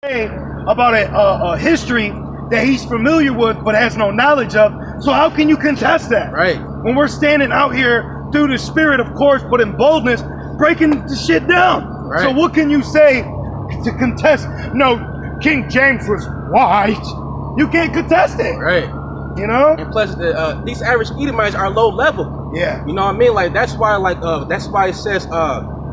about a history that he's familiar with but has no knowledge of. So how can you contest that? Right. When we're standing out here through the spirit, of course, but in boldness, breaking the shit down. Right. So what can you say to contest? No, King James was white. You can't contest it. Right. You know? And plus, these average Edomites are low level. Yeah. You know what I mean? Like that's why it says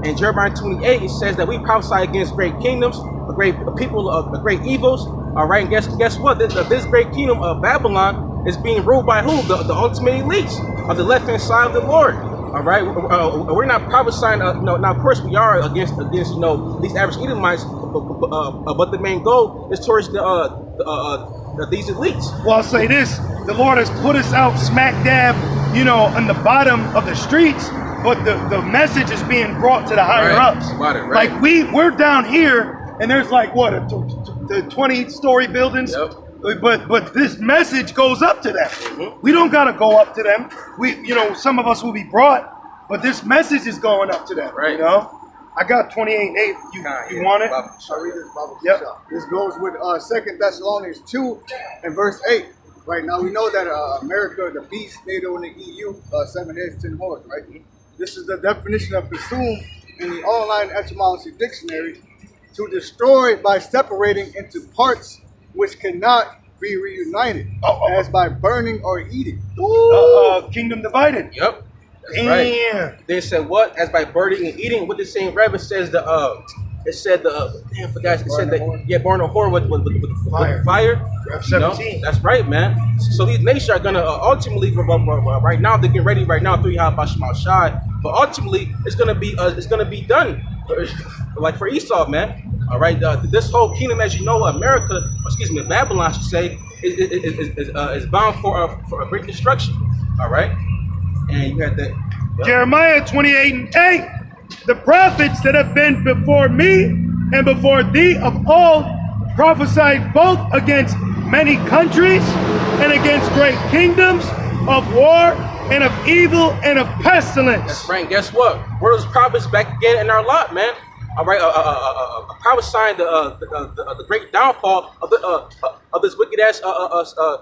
in Jeremiah 28, it says that we prophesy against great kingdoms, a great people, great evils. All right, and guess what? This great kingdom of Babylon is being ruled by who? The ultimate elites of the left hand side of the Lord. All right, we're not prophesying. Now of course we are against these average Edomites, but the main goal is towards these elites. Well, I'll say this: the Lord has put us out smack dab, on the bottom of the streets, but the message is being brought to the higher ups. Right. Like we're down here, and there's like what the 20-story buildings. Yep. But this message goes up to them. Mm-hmm. We don't gotta go up to them. Some of us will be brought, but this message is going up to them. Right. I got 28:8. You want it? I'll read this Bible. Yep. This goes with 2 Thessalonians 2 and verse 8. Right now we know that America, the beast, NATO, and the EU, 7 heads, 10 horns. Right. This is the definition of consume in the online etymology dictionary: to destroy by separating into parts which cannot be reunited, as by burning or eating. Kingdom divided. Yep. That's right. They said what? As by burning and eating. What the same Reverend says it said burn a whore with fire. Rev 17. That's right, man. So these nations are gonna ultimately right now they're getting ready right now through Yahweh Shai, but ultimately it's gonna be done like for Esau, man. All right, this whole kingdom, as you know, Babylon, I should say, is bound for a great destruction. All right, and you had that. Yep. Jeremiah 28:8. The prophets that have been before me and before thee of all prophesied both against many countries and against great kingdoms of war and of evil and of pestilence. That's right. And guess what? We're those prophets back again in our lot, man. All right, prophesying the great downfall of this wicked ass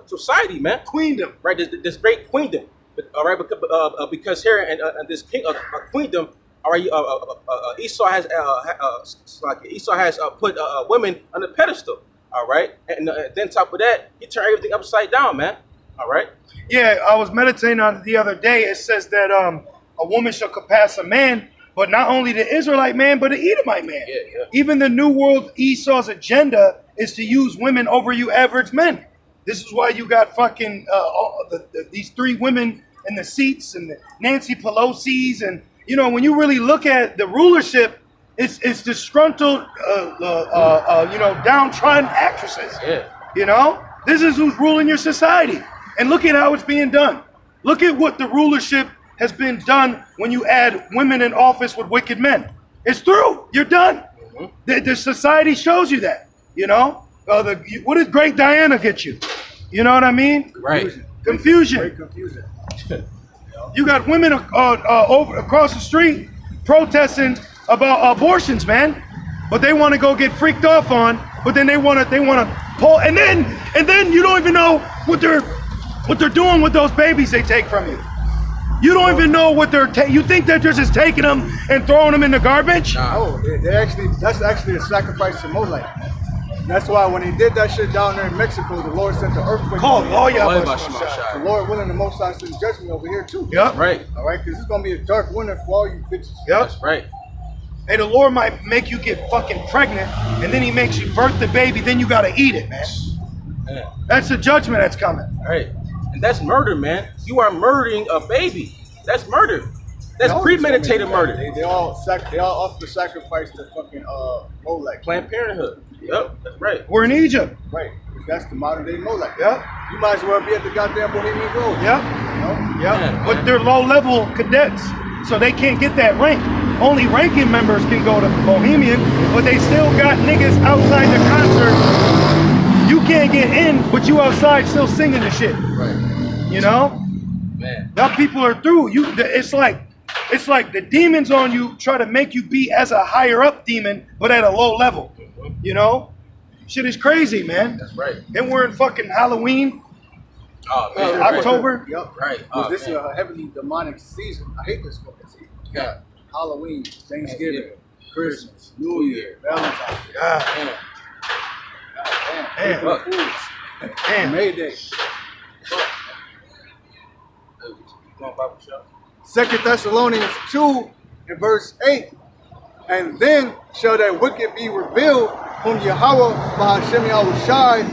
society, man. Queendom, right? This great queendom, all right, because here in this queendom, all right, Esau has put women on a pedestal, all right, and then top of that, he turned everything upside down, man. All right. Yeah, I was meditating on it the other day. It says that a woman shall compass a man. But not only the Israelite man, but the Edomite man. Yeah. Even the New World Esau's agenda is to use women over you average men. This is why you got fucking these three women in the seats and the Nancy Pelosi's. And, when you really look at the rulership, it's disgruntled, downtrodden actresses. Yeah. This is who's ruling your society. And look at how it's being done. Look at what the rulership has been done when you add women in office with wicked men. It's through. You're done. Mm-hmm. The society shows you that. What did Great Diana get you? You know what I mean? Right. Confusion. Great confusion. You got women over across the street protesting about abortions, man. But they want to go get freaked off on. But then they want to pull, and then you don't even know what they're doing with those babies they take from you. You don't even know what you think they're just taking them and throwing them in the garbage? No, that's actually a sacrifice to Molech. That's why when he did that shit down there in Mexico, the Lord sent the earthquake. The Lord willing, the Most High sends judgment over here too. Yep. Right. All right, because it's going to be a dark winter for all you bitches. Yep. That's right. Hey, the Lord might make you get fucking pregnant, and then he makes you birth the baby, then you got to eat it, man. Yeah. That's the judgment that's coming. Right. And that's murder, man. You are murdering a baby. That's murder. That's premeditated murder. They all offer the sacrifice to fucking Molech. Planned Parenthood. Yep, that's right. We're in Egypt. Right. That's the modern day Molech. Yep. You might as well be at the goddamn Bohemian Grove. Yep. Yep. Yeah, but they're low level cadets, so they can't get that rank. Only ranking members can go to Bohemian, but they still got niggas outside the concert. You can't get in, but you outside still singing the shit. Right. Man. Now people are through. It's like the demons on you try to make you be as a higher up demon, but at a low level. Shit is crazy, man. That's right. Then we're in fucking Halloween, Oh man. October. Yep. Right. Oh, This is man. a heavily demonic season. I hate this fucking season. You got Halloween, Thanksgiving, Thanksgiving, Christmas, New Year, Valentine's Day. God, Damn. Damn. damn, Fuck. damn. Mayday. Going Bible show. 2 Thessalonians 2 and verse 8. And then shall that wicked be revealed, whom Yahweh Bahashem Yahushai,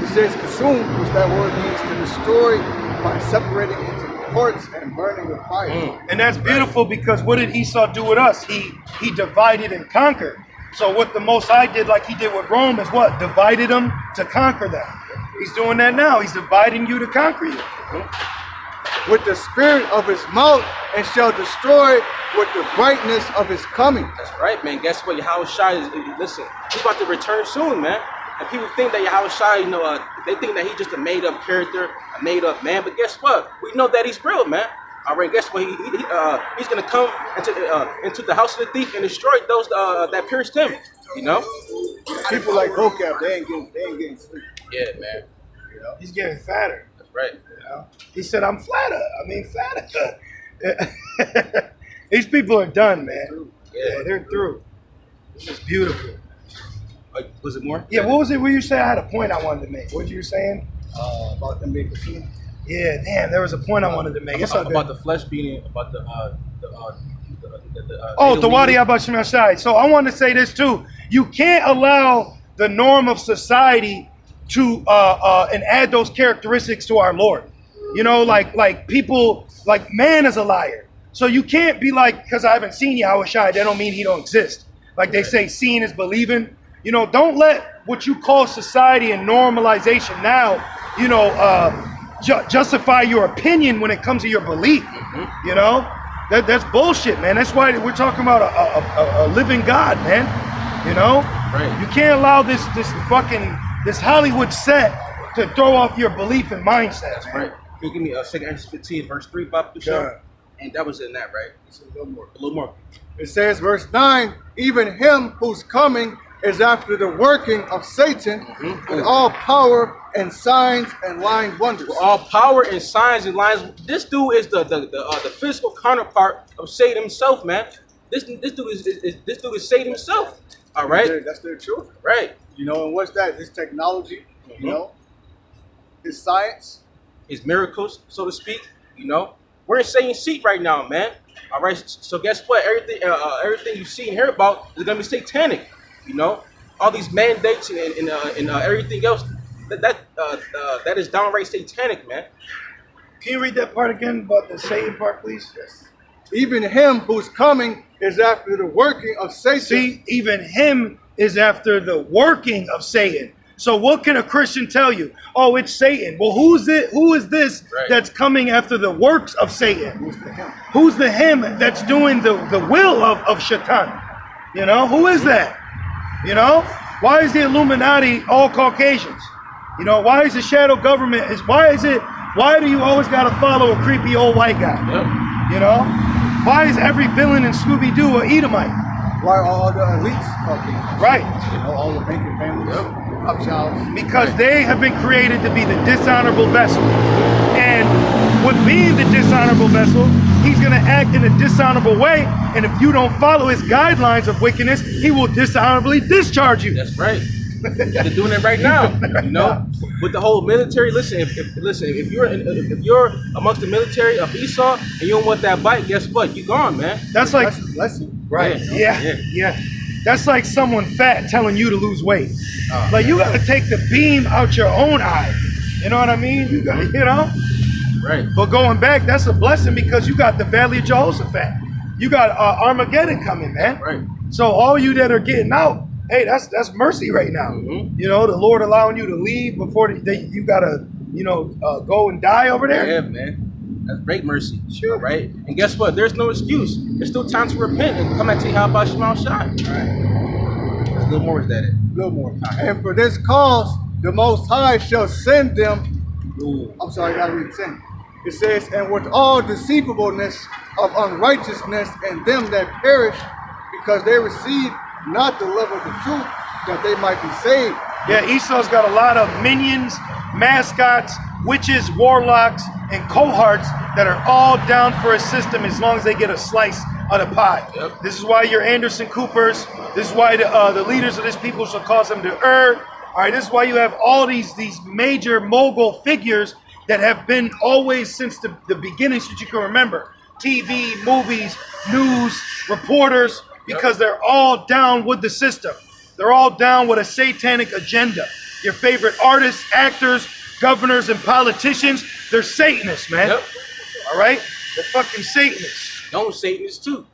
it says consume, which that word means to destroy, by separating into parts and burning with fire. And that's beautiful because what did Esau do with us? He divided and conquered. So what the Most High did, like he did with Rome, is what? Divided them to conquer them. He's doing that now. He's dividing you to conquer you. With the spirit of his mouth, and shall destroy with the brightness of his coming. That's right, man. Guess what? Yahweh Shai is, listen, he's about to return soon, man. And people think that Yahweh Shai, they think that he's just a made-up character, a made-up man. But guess what? We know that he's real, man. All right, guess what? He's going to come into the house of the thief and destroy those that pierced him, People like Vocab, they ain't getting sleep. Yeah, man. You know? He's getting fatter. That's right. You know? He said, I'm flatter. Fatter. These people are done, man. Yeah, they're through. This is beautiful. Was it more? Yeah, what was it where you said I had a point I wanted to make? What you were saying? About them being consumed. Yeah, damn, there was a point I wanted to make. It's all good. About the flesh being, about the Tawadi Abashim Ashai. So I want to say this too. You can't allow the norm of society to and add those characteristics to our Lord. Like people, like man is a liar. So you can't be like, because I haven't seen Yahweh Shai, that don't mean he don't exist. Like they say, seeing is believing. Don't let what you call society and normalization now, justify your opinion when it comes to your belief. That's bullshit, man. That's why we're talking about a living God, man. Right. You can't allow this Hollywood set to throw off your belief and mindset. That's right. Can you give me 2 Corinthians 15, verse 3, Bob? Sure. And that was in that, right? It's a little more. A little more. It says, verse 9, even him whose coming is after the working of Satan with all power and signs and lying wonders. With all power and signs and lines. This dude is the physical counterpart of Satan himself, man. This dude is Satan himself. All right. That's their children. Right. And what's that? His technology, his science, his miracles, so to speak. We're in Satan's seat right now, man. All right. So guess what? Everything you see and hear about is gonna be satanic. All these mandates and everything else. That is downright satanic, man. Can you read that part again about the Satan part, please? Yes. Even him whose coming is after the working of Satan. See, even him is after the working of Satan. So what can a Christian tell you? Oh, it's Satan. Well, who is this that's coming after the works of Satan? Who's the him that's doing the will of Shaitan? Who is that? Why is the Illuminati all Caucasians? Why is the shadow government why do you always gotta follow a creepy old white guy? Yep. Why is every villain in Scooby-Doo an Edomite? Why are all the elites Caucasians? Right. All the banking families, Upshouts. Because they have been created to be the dishonorable vessel. And with being the dishonorable vessel, he's going to act in a dishonorable way. And if you don't follow his guidelines of wickedness, he will dishonorably discharge you. That's right. They're doing it right now. With the whole military. Listen, if you're amongst the military of Esau and you don't want that bite, guess what? You're gone, man. That's like Right. Yeah. That's like someone fat telling you to lose weight. Like you got to take the beam out your own eye. You know what I mean? You got, Right. But going back, that's a blessing because you got the Valley of Jehoshaphat. You got Armageddon coming, man. Right. So all you that are getting out, hey, that's mercy right now. The Lord allowing you to leave before you gotta, go and die over there. Yeah, man. That's great mercy. Sure. Right? And guess what? There's no excuse. There's still time to repent and come back to Yahweh Shema Shai. Right. There's a little more with that. A little more. And for this cause, the Most High shall send them. I'm sorry, I gotta read 10. It says, and with all deceivableness of unrighteousness in them that perish, because they receive not the love of the truth, that they might be saved. Yeah, Esau's got a lot of minions, mascots, witches, warlocks, and cohorts that are all down for a system as long as they get a slice of the pie. Yep. This is why your Anderson Coopers. This is why the leaders of this people shall cause them to err. All right, this is why you have all these major mogul figures that have been always since the beginning, since you can remember. TV, movies, news, reporters, because they're all down with the system. They're all down with a satanic agenda. Your favorite artists, actors, governors, and politicians, they're Satanists, man. Yep. All right? They're fucking Satanists. Known Satanists too.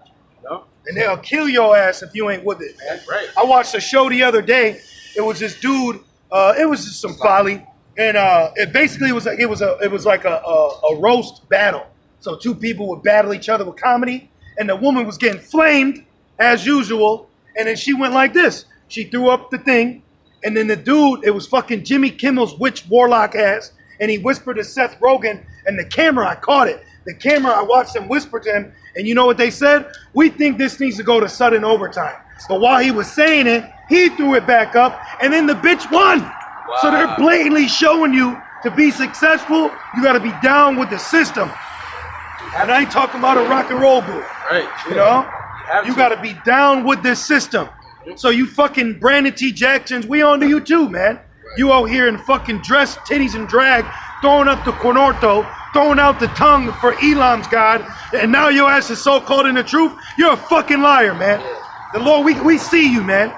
You know? And they'll kill your ass if you ain't with it, man. That's right. I watched a show the other day. It was this dude. It was just some folly, and it basically was like a roast battle. So two people would battle each other with comedy, and the woman was getting flamed as usual, and then she went like this. She threw up the thing, and then the dude, it was fucking Jimmy Kimmel's witch warlock ass, and he whispered to Seth Rogen, and the camera, I caught it. The camera, I watched him whisper to him, and you know what they said? We think this needs to go to sudden overtime. But while he was saying it, he threw it back up, and then the bitch won. Wow. So they're blatantly showing you to be successful, you gotta be down with the system. And I ain't talking about a rock and roll group. Right. You know? You gotta be down with this system. So you fucking Brandon T. Jacksons, we on to you too, man. You out here in fucking dress, titties and drag, throwing up the cornorto, throwing out the tongue for Elam's God, and now your ass is so caught in the truth, you're a fucking liar, man. The Lord, we see you, man.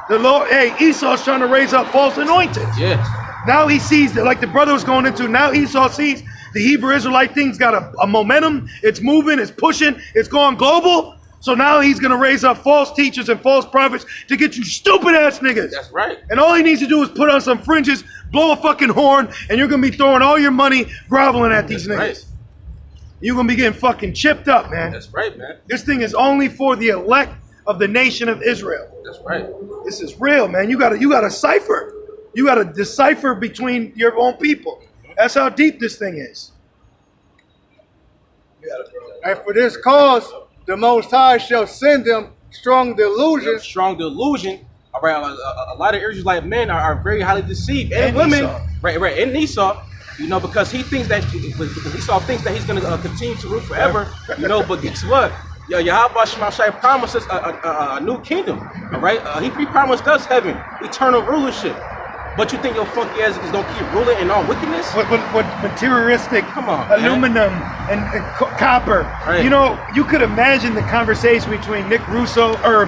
The Lord, hey, Esau's trying to raise up false anointed. Yeah. Now he sees that, like the brother was going into, now Esau sees the Hebrew Israelite thing's got a momentum, it's moving, it's pushing, it's going global. So now he's going to raise up false teachers and false prophets to get you stupid ass niggas. That's right. And all he needs to do is put on some fringes, blow a fucking horn, and you're going to be throwing all your money groveling at these niggas. Right. You're going to be getting fucking chipped up, man. That's right, man. This thing is only for the elect of the nation of Israel. That's right. This is real, man. You gotta cipher. You gotta decipher between your own people. That's how deep this thing is. And for this cause, the Most High shall send them strong delusion. Strong delusion. All right, a lot of Israelite men are very highly deceived, and women, Esau. right, and Esau, you know, because Esau thinks that he's going to continue to rule forever, you know. But guess what? Yahweh Shemashai promised us a new kingdom. All right, he promised us heaven, eternal rulership. But you think your funky ass is gonna keep ruling in all wickedness? With materialistic, come on, aluminum and copper. Right. You know, you could imagine the conversation between Nick Russo or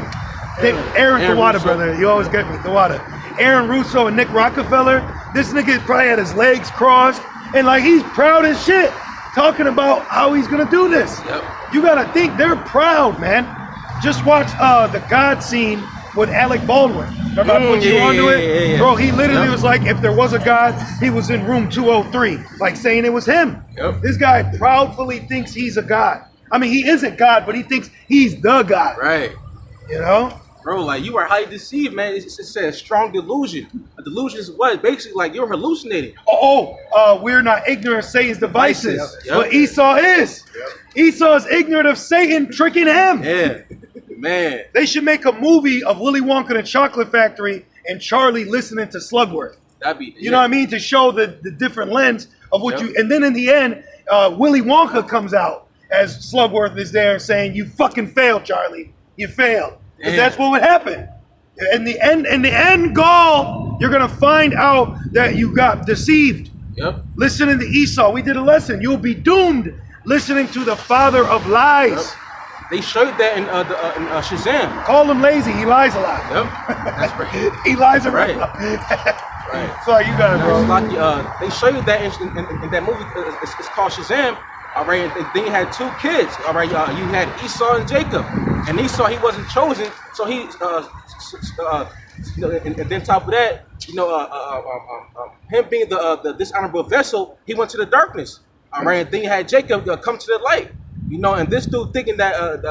Aaron Tawada, brother. You always get me, Tawada. Aaron Russo and Nick Rockefeller. This nigga probably had his legs crossed and like he's proud as shit, talking about how he's gonna do this. Yep. You gotta think they're proud, man. Just watch the God scene with Alec Baldwin. Remember I put you onto it? Yeah. Bro, he literally was like, if there was a God, he was in room 203, like saying it was him. Yep. This guy proudly thinks he's a God. I mean, he isn't God, but he thinks he's the God. Right. You know? Bro, like, you are highly deceived, man. It says strong delusion. A delusion is what? Basically, like, you're hallucinating. We're not ignorant of Satan's devices. Yep. But Esau is. Yep. Esau is ignorant of Satan tricking him. Yeah. Man. They should make a movie of Willy Wonka and the Chocolate Factory and Charlie listening to Slugworth. That'd be, you know what I mean? To show the different lens of what you... And then in the end, Willy Wonka comes out as Slugworth is there saying, you fucking failed, Charlie. You failed. Because that's what would happen. In the end goal, you're going to find out that you got deceived. Yep. Listening to Esau. We did a lesson. You'll be doomed listening to the father of lies. Yep. They showed that in Shazam. Call him lazy. He lies a lot. Yep. That's right. He lies a lot. Right. Sorry, you got it, bro. Like, they show you that in that movie. It's called Shazam. All right. And then you had two kids. All right. You had Esau and Jacob. And Esau, he wasn't chosen. So he, and then top of that, him being the dishonorable vessel, he went to the darkness. All right. And then you had Jacob come to the light. You know, and this dude thinking that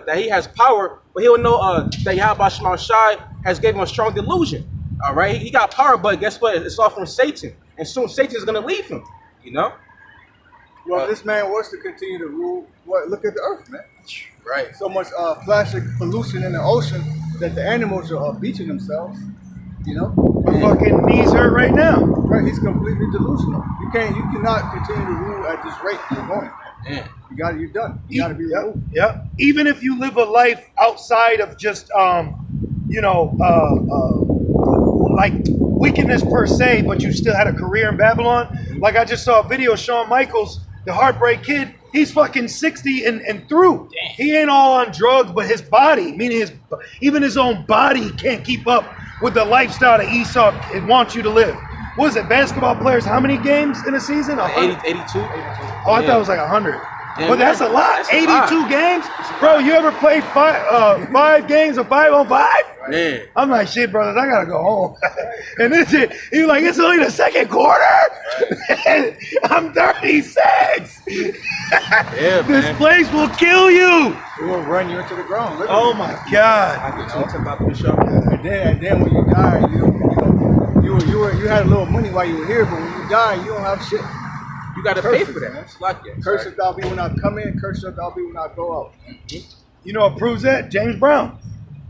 that he has power, but he don't know that Yahweh Shai has given him a strong delusion. All right, he got power, but guess what? It's all from Satan, and soon Satan is gonna leave him. You know. Well, this man wants to continue to rule. Look at the earth, man. Right. So much plastic pollution in the ocean that the animals are beaching themselves. You know, My fucking knees hurt right now. right? He's completely delusional. You cannot continue to rule at this rate you're going. Man. You're done. You gotta be removed. Yeah. Even if you live a life outside of just like wickedness per se, but you still had a career in Babylon. Like I just saw a video of Shawn Michaels, the Heartbreak Kid. He's fucking 60 and through. Damn. He ain't all on drugs, but his body, meaning even his own body, can't keep up with the lifestyle that Esau wants you to live. What is it? Basketball players, how many games in a season? 82. Oh, I thought it was like 100. Yeah, But that's a lot. That's a 82 lot. games? Bro, you ever played five games of 5-on-5? Man. I'm like, shit, brothers, I gotta go home. And this shit, he was like, it's only the second quarter? I'm 36. Yeah, This man. place will kill you. It will run you into the ground. Literally. Oh my God. I can talk about the show. And then when you die, you had a little money while you were here, but when you die, you don't have shit. You got to pay for that. It's like that. Curse if thou be when I come in, curse if thou be when I go out. You know what proves that? James Brown.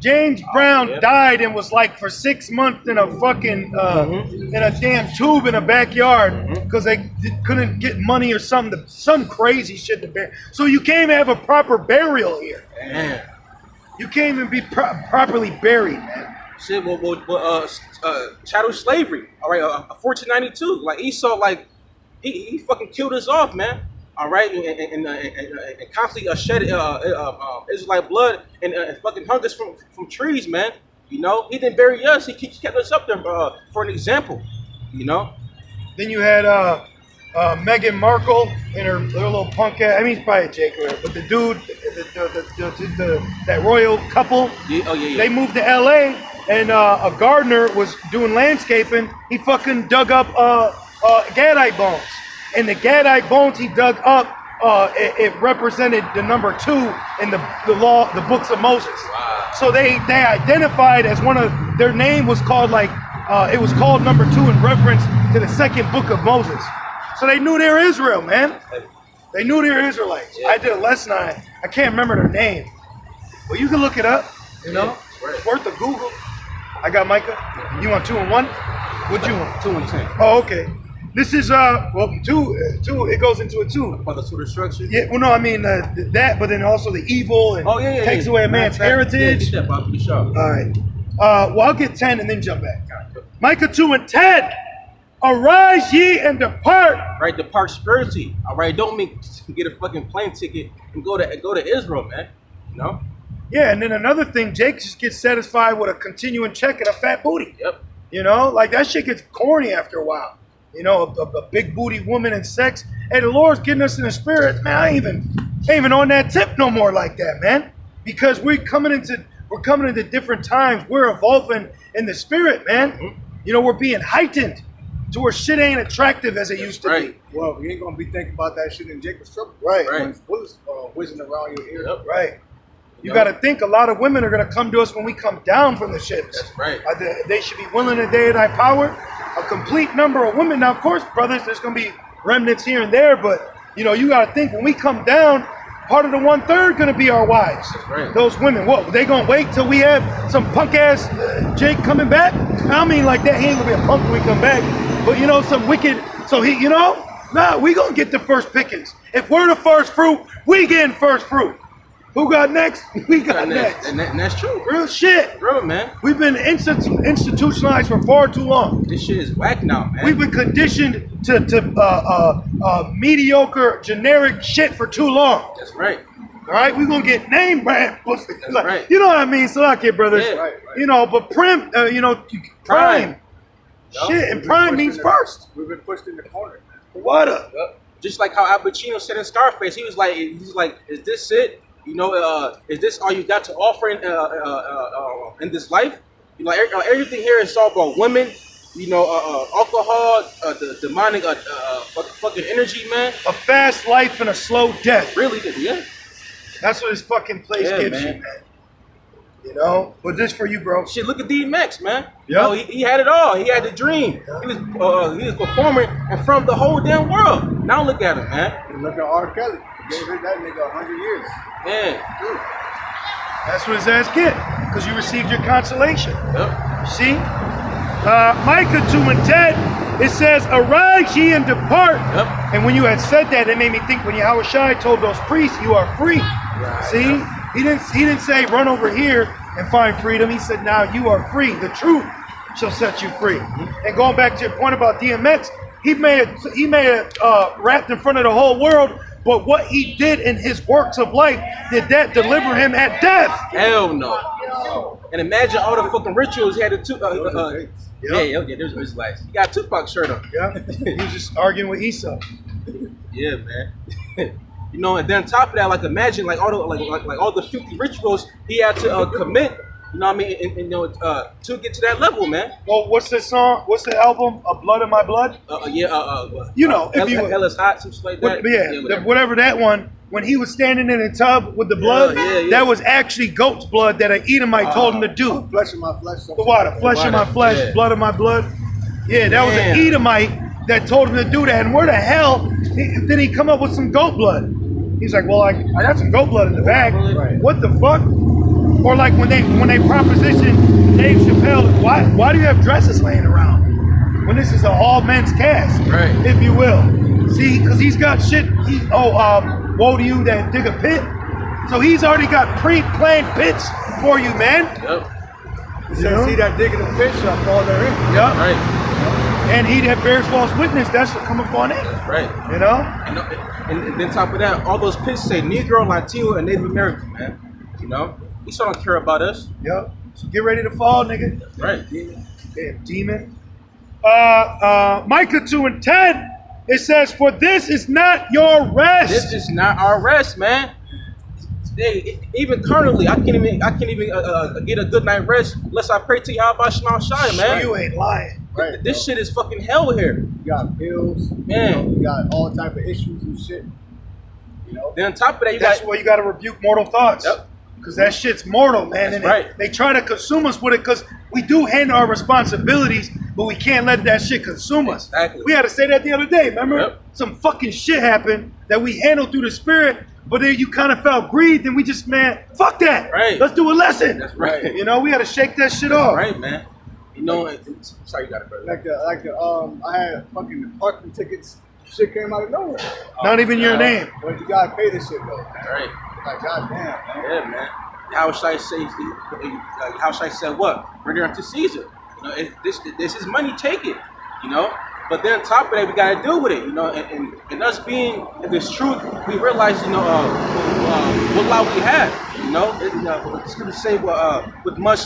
James Brown yeah. died and was like for 6 months in a fucking in a damn tube in a backyard because they couldn't get money or something, some crazy shit to bury. So you can't even have a proper burial here. Man. You can't even be properly buried, man. Shit, chattel slavery. All right, 1492. Like Esau, like he fucking killed us off, man. All right, and constantly shed Israelite blood and fucking hung us from trees, man. You know, he didn't bury us. He kept us up there for an example. You know. Then you had Meghan Markle and her little punk ass. I mean, he's probably a Jake Ware, but the dude, that royal couple. Yeah, They moved to L.A. and a gardener was doing landscaping. He fucking dug up Gadite bones. And the Gadite bones he dug up, it represented the number 2 in the books of Moses. Wow. So they identified as one of their name was called it was called number 2 in reference to the second book of Moses. So they knew they were Israel, man. They knew they were Israelites. Yeah. I did a lesson on it. I can't remember their name, but you can look it up. You know, right. it's worth a Google. I got Micah. You want 2 and 1? What you want? 2 and 10. Oh, okay. This is 2. It goes into a 2. For the sort of structure. Yeah. Well, no, I mean that, but then also the evil and takes away a man's heritage. Yeah, get that, Bob, the show. All right. Well, I'll get 10 and then jump back. Micah 2 and 10. Arise ye and depart. Right, depart spiritually. All right, don't mean get a fucking plane ticket and go to Israel, man. You know. Yeah, and then another thing, Jake just gets satisfied with a continuing check and a fat booty. Yep. You know, like that shit gets corny after a while. You know, a big booty woman and sex. Hey, the Lord's getting us in the spirit, man. I ain't even on that tip no more like that, man. Because we're coming into different times. We're evolving in the spirit, man. Mm-hmm. You know, we're being heightened to where shit ain't attractive as it used to be. Well, you ain't gonna be thinking about that shit in Jacob's trouble. Right. When bullets whizzing around your ear. Yep. Right. You got to think a lot of women are going to come to us when we come down from the ships. That's right. They should be willing to day of thy power. A complete number of women. Now, of course, brothers, there's going to be remnants here and there, but you know, you got to think when we come down, part of the 1/3 going to be our wives. That's right. Those women. What? They going to wait till we have some punk ass Jake coming back? I don't mean like that. He ain't going to be a punk when we come back. But you know, some wicked. So he, you know, nah, we going to get the first pickings. If we're the first fruit, we getting first fruit. Who got next? We got next. And that's true. Real shit. Real, man. We've been institutionalized for far too long. This shit is whack now, man. We've been conditioned to mediocre, generic shit for too long. That's right. All right, we're gonna get name brand pussy. That's right. You know what I mean? So okay, brothers. Yeah. Right. You know, but prime. Prime. Shit, and prime means first. We've been pushed in the corner. What up? Yep. Just like how Al Pacino said in Scarface, he was like, is this it? You know, is this all you got to offer in this life? You know, everything here is all about women. You know, alcohol, the demonic fucking energy, man. A fast life and a slow death. Really, yeah. That's what this fucking place Yeah, gives man. you, man. You know, but this for you, bro. Shit, look at DMX, man. You Yeah. know, he had it all. He had the dream. He was performing in front of the whole damn world. Now look at him, man. And look at R. Kelly. Gave that nigga 100 years. Man. That's what his ass get, because you received your consolation. Yep. See? Micah 2 and 10, it says, arise ye and depart. Yep. And when you had said that, it made me think when Yahushua told those priests, you are free. Right. See, he didn't say run over here and find freedom. He said, now you are free. The truth shall set you free. And going back to your point about DMX, he may have rapped in front of the whole world, but what he did in his works of life, did that deliver him at death? Hell no. And imagine all the fucking rituals he had to there's Israelites. He got a Tupac shirt on. Yeah, he was just arguing with Esau. Yeah, man. You know, and then on top of that, like imagine like all the filthy rituals he had to commit. You know what I mean? And you know, to get to that level, man. Well, what's the song? What's the album? Blood of My Blood? You know, if you Ellis Hot, something like that. Whatever that one. When he was standing in a tub with the blood, that was actually goat's blood that an Edomite told him to do. Flesh of my flesh. The water, flesh of my flesh, blood of my blood. Yeah, that was an Edomite that told him to do that. And where the hell did he come up with some goat blood? He's like, well, I got some goat blood in the bag. Right. What the fuck? Or like when they propositioned Dave Chappelle, why do you have dresses laying around when this is an all men's cast, right? If you will. See, because he's got shit. Woe to you that dig a pit. So he's already got pre-planned pits for you, man. Yep. He says he that digging a pit shall fall therein. Yep. Right. And he that bears false witness, that shall come upon it. Right. You know? And then top of that, all those pits say Negro, Latino, and Native American, man. You know? Esau don't care about us. Yep. So get ready to fall, nigga. Right. Damn demon. Micah 2 and 10. It says, for this is not your rest. This is not our rest, man. Even currently, I can't even get a good night rest unless I pray to Yahweh Shema Shai, man. You ain't lying. Right, this shit is fucking hell here. You got bills, man. You got all type of issues and shit. You know. Then on top of that, that's why you got to rebuke mortal thoughts. Yep. Because that shit's mortal, man. That's and right. They try to consume us with it because we do handle our responsibilities, but we can't let that shit consume us. Exactly. We had to say that the other day, remember? Yep. Some fucking shit happened that we handled through the spirit, but then you kind of felt grieved and we just, man, fuck that. Right. Let's do a lesson. That's right. You know, we had to shake that shit off. Right, man. You know, sorry you got it, brother. I had fucking parking tickets. Shit came out of nowhere. Not even your name. But you gotta pay this shit though. Right. Like goddamn, man. Yeah, man. How should I say what? Bring it unto Caesar. You know, this is money. Take it. You know. But then on top of that, we gotta deal with it. You know, and us being in this truth, we realize, you know, what law we have. You know, it's gonna say with much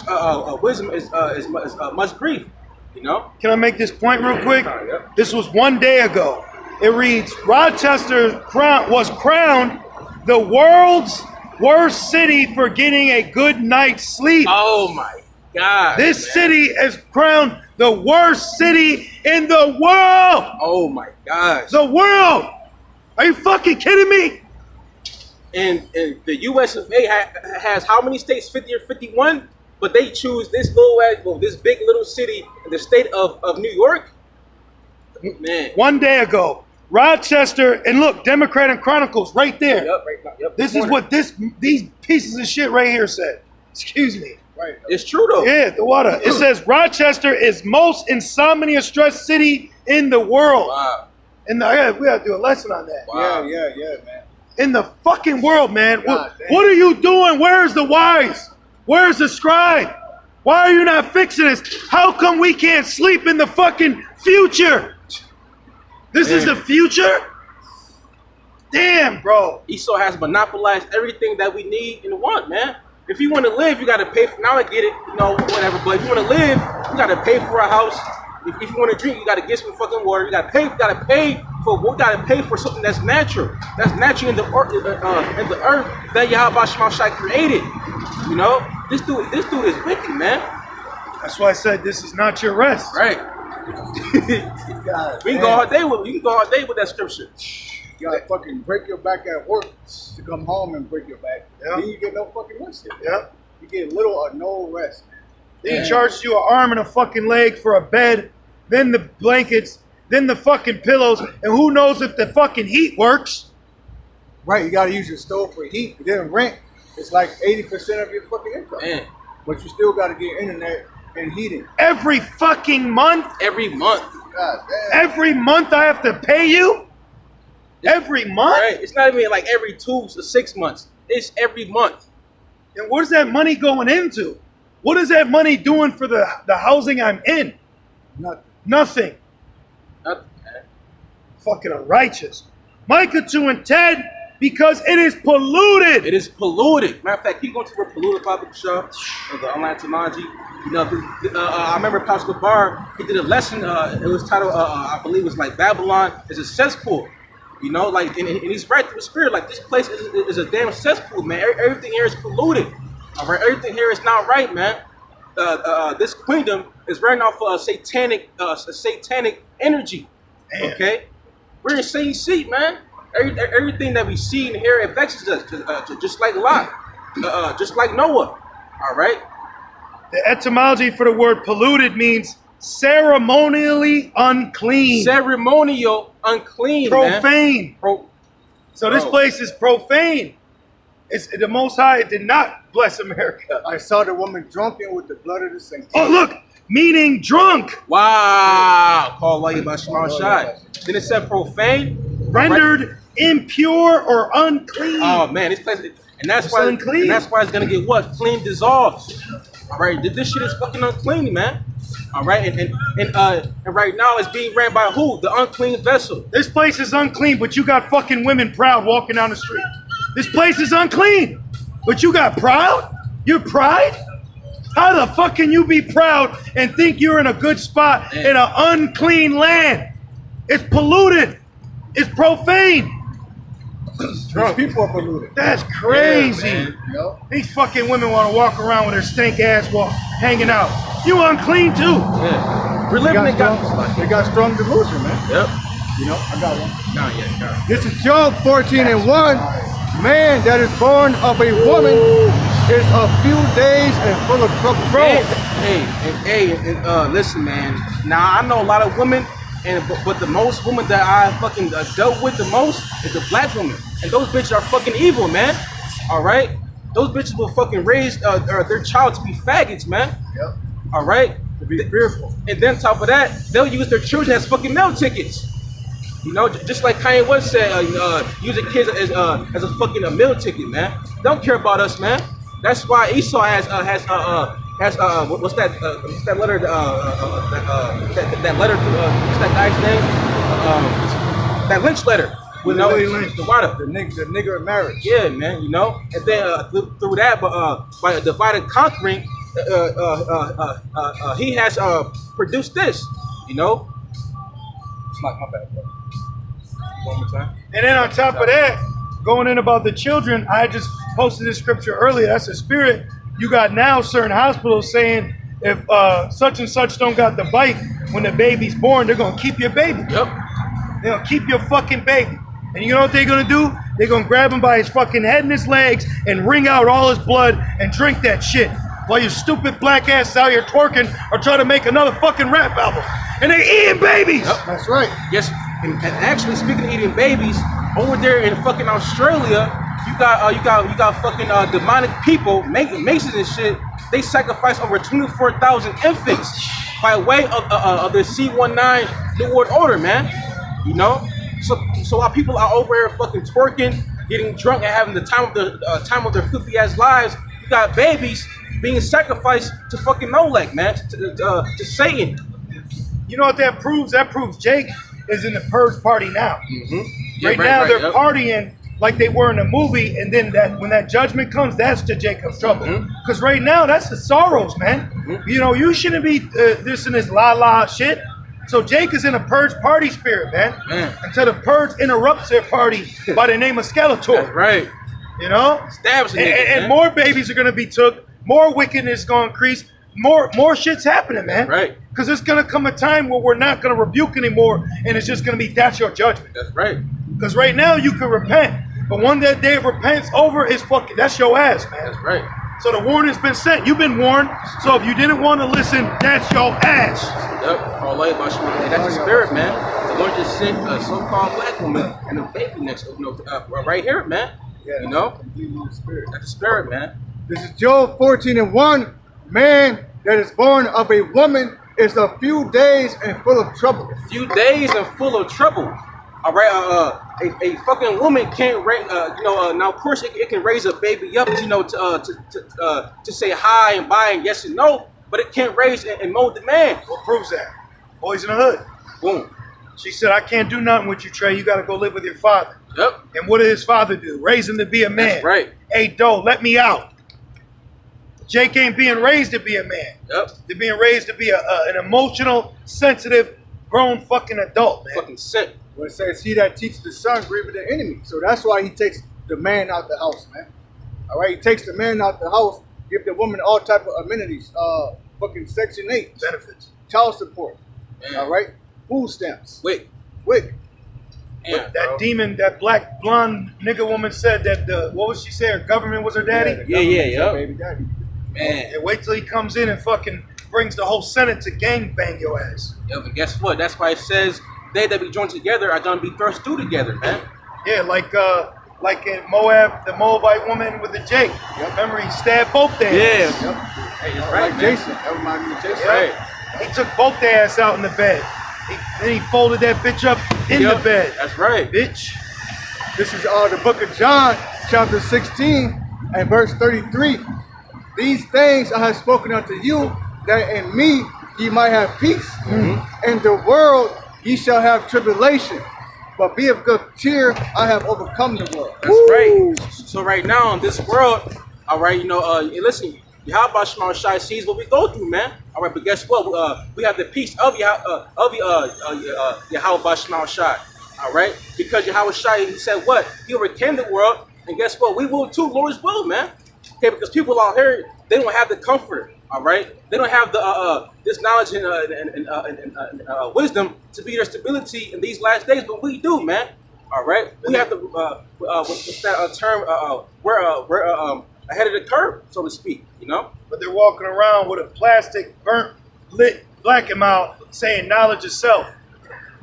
wisdom is much grief. You know. Can I make this point real quick? Yep. This was one day ago. It reads, Rochester was crowned the world's worst city for getting a good night's sleep. Oh my God. This city is crowned the worst city in the world. Oh my gosh. The world. Are you fucking kidding me? And the US of A has how many states? 50 or 51? But they choose this this big little city in the state of New York. Man. One day ago, Rochester, and look, Democrat and Chronicles right there. Yep, this is what these pieces of shit right here said. Excuse me. Right. It's true though. Yeah, the water. It says Rochester is most insomnia stressed city in the world. Wow. And we gotta do a lesson on that. Wow. Yeah, man. In the fucking world, man. God, what are you doing? Where's the wise? Where's the scribe? Why are you not fixing this? How come we can't sleep in the fucking future? This is the future? Damn, bro. Esau has monopolized everything that we need and want, man. If you want to live, you got to pay for. Now I get it, you know, whatever. But if you want to live, you got to pay for a house. If you want to drink, you got to get some fucking water. You got to pay. You got to pay for. We got to pay for something that's natural. That's natural in the earth that Yahweh Shema Shai created. You know, this dude is wicked, man. That's why I said this is not your rest. Right. We can go all day with that scripture. You gotta fucking break your back at work to come home and break your back. Yeah. Then you get no fucking rest. Yeah. You get little or no rest. Then he charges you an arm and a fucking leg for a bed, then the blankets, then the fucking pillows, and who knows if the fucking heat works. Right, you gotta use your stove for heat. Then rent, it's like 80% of your fucking income. Man. But you still gotta get internet and heating. Every fucking month? Every month. God damn. Every month I have to pay you? Every month? Right? It's not even like every 2 to 6 months. It's every month. And where's that money going into? What is that money doing for the housing I'm in? Nothing. Nothing. Nothing. Fucking unrighteous. Micah 2 and 10, because it is polluted. It is polluted. Matter of fact, keep going to the polluted public show of the online technology. You know, I remember Pastor Bar, he did a lesson. It was titled, I believe it was like Babylon is a cesspool. You know, like, and he's right through the spirit. Like, this place is a damn cesspool, man. Everything here is polluted. All right, everything here is not right, man. This kingdom is running off of satanic energy. Damn. Okay, we're in Satan's seat, man. Everything that we see and hear, it vexes us, just like Lot, just like Noah. All right. The etymology for the word polluted means ceremonially unclean. Ceremonial, unclean, Profane. man. So this place is profane. It's the Most High did not bless America. I saw the woman drunken with the blood of the saints. Oh, look, meaning drunk, Wow. Call Allah Bashar Shai. Then it said profane. rendered impure or unclean. Oh man, this place, and that's It's why, unclean. and that's why it's gonna get what? Clean, dissolved. All right, this shit is fucking unclean, man. All right, and right now it's being ran by who? The unclean vessel. This place is unclean, but you got fucking women proud walking down the street. This place is unclean, but you got proud? You're pride? How the fuck can you be proud and think you're in a good spot in an unclean land? It's polluted. It's profane. These people are polluted. That's crazy. Yeah, man. Yo. These fucking women want to walk around with their stink ass walk, hanging out. You unclean too. Yeah, we're They living in got, God. strong, they got strong delusion, man. Yep. You know, I got one. Nah, yeah. This is Job 14 and 1. Man that is born of a woman is a few days and full of trouble. Hey, listen, man. Now I know a lot of women, but the most women that I fucking dealt with the most is the black woman, and those bitches are fucking evil, man. All right, those bitches will fucking raise their child to be faggots, man. Yep. All right, To be fearful. and then on top of that, they'll use their children as fucking meal tickets. You know, just like Kanye West said, using kids as a fucking meal ticket, man. Don't care about us, man. That's why Esau has what's that letter that letter to what's that guy's name? That lynch letter. You know, the water. The nigger in marriage. Yeah, man. You know, and then through that, by divide and conquering, he has produced this. You know. My bad, bro. One more time. And then on top of that, going in about the children, I just posted this scripture earlier. That's a spirit. You got now certain hospitals saying if such and such don't got the bite when the baby's born, they're gonna keep your baby. Yep. They're gonna keep your fucking baby. And you know what they're gonna do? They're gonna grab him by his fucking head and his legs and wring out all his blood and drink that shit while your stupid black ass out here twerking or trying to make another fucking rap album. And they eating babies. Yep. That's right. Yes, and actually, speaking of eating babies, over there in fucking Australia, you got fucking demonic people, masons and shit. They sacrifice over 24,000 infants by way of the C19 New World Order, man. You know, so while people are over here fucking twerking, getting drunk, and having the time of their filthy ass lives, you got babies being sacrificed to fucking Molech, man, to Satan. You know what that proves? That proves Jake is in the purge party now. Mm-hmm. Right now they're partying like they were in the movie, and then when that judgment comes, that's the Jacob's trouble. Because right now that's the sorrows, man. Mm-hmm. You know, you shouldn't be this and this la shit. So Jake is in a purge party spirit, man. Until the purge interrupts their party by the name of Skeletor. That's right. You know? Stabs and more babies are gonna be took, more wickedness is gonna increase, more shit's happening, man. Right. Because it's gonna come a time where we're not gonna rebuke anymore, and it's just gonna be that's your judgment. That's right. Because right now you can repent, but one that day of repent's over is fucking that's your ass, man. That's right. So the warning's been sent. You've been warned. So if you didn't want to listen, that's your ass. Yep. All light about you. And that's the spirit, man. The Lord just sent a so-called black woman and a baby next to right here, man. Yeah, you know? Spirit. That's the spirit, man. This is Job 14 and 1. Man that is born of a woman is a few days and full of trouble. Few days and full of trouble. All right, a fucking woman can't raise, now of course it can raise a baby up, to say hi and bye and yes and no, but it can't raise and mold the man. What proves that? Boys in the Hood. Boom. She said, I can't do nothing with you, Trey. You got to go live with your father. Yep. And what did his father do? Raise him to be a man. That's right. Hey, Doe, let me out. Jake ain't being raised to be a man. Yep. They're being raised to be an emotional, sensitive, grown fucking adult, man. Fucking sick. Well, it says, he that teaches the son grieveth the enemy. So that's why he takes the man out the house, man. All right, he takes the man out the house, give the woman all type of amenities, fucking Section 8. Benefits. Child support. Man. All right, food stamps. Wait. That demon, that black blonde nigga woman said that what was she say? Her government was her daddy? Yeah. Baby daddy. Man. And wait till he comes in and fucking brings the whole Senate to gang bang your ass. Yeah, but guess what? That's why it says they that be joined together are gonna be thrust through together, man. Yeah, like in Moab, the Moabite woman with the Jake. Yep. Remember he stabbed both their ass. Yep. Hey, you're Like right, man. Jason. That reminds me of Jason. Right. He took both their ass out in the bed. Then he folded that bitch up in the bed. That's right. Bitch. This is the book of John, chapter 16 and verse 33. These things I have spoken unto you, that in me ye might have peace. In the world ye shall have tribulation, but be of good cheer, I have overcome the world. That's right. So right now in this world, all right, listen, Yahweh Shema Shai sees what we go through, man. All right, but guess what? We have the peace of Yahweh Shema Shai. All right, because Yahweh Shai, he said what? He overcame the world, and guess what? We will too, Lord's will, man. Okay, because people out here, they don't have the comfort. All right, they don't have the this knowledge and wisdom to be their stability in these last days, but we do, man. All right, we have to what's that term? We're ahead of the curve, so to speak. You know. But they're walking around with a plastic, burnt, lit black mouth saying knowledge is self.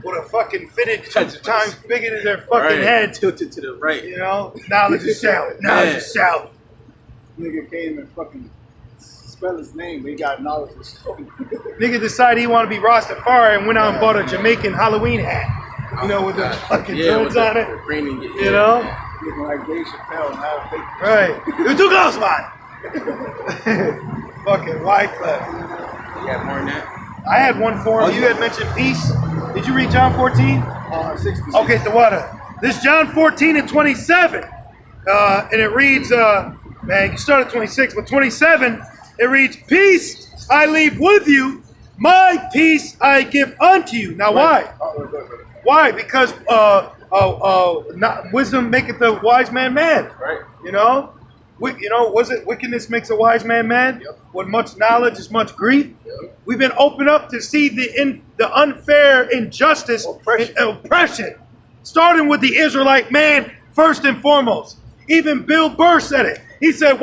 With a fucking fitted 2 times bigger than their fucking head. Tilted to the right. You know? Knowledge is self. Knowledge is self. Nigga came and fucking spell his name, but he got knowledge of stuff. Nigga decided he wanted to be Rastafari and went out and bought a Jamaican Halloween hat. You know, with the fucking dreads on it. You know? Looking like Dave Chappelle now. Right. You're too close, man. Fucking Wyclef. You got more than that? I had one for him. You had mentioned peace. Did you read John 14? 66. Okay, the water. This John 14 and 27. And it reads, man, you start at 26, but 27, it reads, peace I leave with you, my peace I give unto you. Now, why? Why? Because wisdom maketh the wise man mad. Right. You know? Was it wickedness makes a wise man mad? Yep. With much knowledge is much grief. Yep. We've been opened up to see the unfair injustice and oppression, starting with the Israelite man first and foremost. Even Bill Burr said it. He said,